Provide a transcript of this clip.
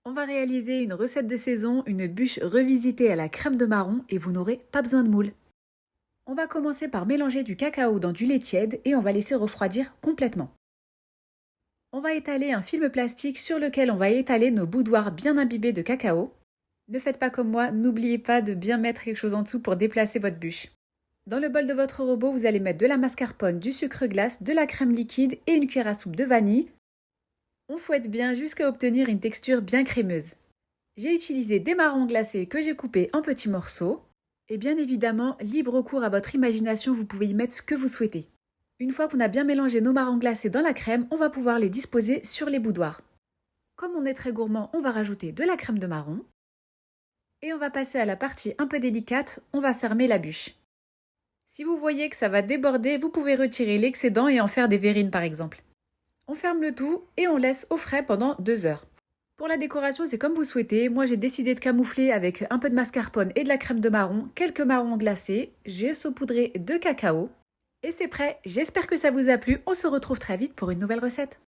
On va réaliser une recette de saison, une bûche revisitée à la crème de marron et vous n'aurez pas besoin de moule. On va commencer par mélanger du cacao dans du lait tiède et on va laisser refroidir complètement. On va étaler un film plastique sur lequel on va étaler nos boudoirs bien imbibés de cacao. Ne faites pas comme moi, n'oubliez pas de bien mettre quelque chose en dessous pour déplacer votre bûche. Dans le bol de votre robot, vous allez mettre de la mascarpone, du sucre glace, de la crème liquide et une cuillère à soupe de vanille. On fouette bien jusqu'à obtenir une texture bien crémeuse. J'ai utilisé des marrons glacés que j'ai coupés en petits morceaux. Et bien évidemment, libre cours à votre imagination, vous pouvez y mettre ce que vous souhaitez. Une fois qu'on a bien mélangé nos marrons glacés dans la crème, on va pouvoir les disposer sur les boudoirs. Comme on est très gourmand, on va rajouter de la crème de marron. Et on va passer à la partie un peu délicate, on va fermer la bûche. Si vous voyez que ça va déborder, vous pouvez retirer l'excédent et en faire des verrines par exemple. On ferme le tout et on laisse au frais pendant 2 heures. Pour la décoration, c'est comme vous souhaitez. Moi, j'ai décidé de camoufler avec un peu de mascarpone et de la crème de marron, quelques marrons glacés. J'ai saupoudré de cacao. Et c'est prêt. J'espère que ça vous a plu. On se retrouve très vite pour une nouvelle recette.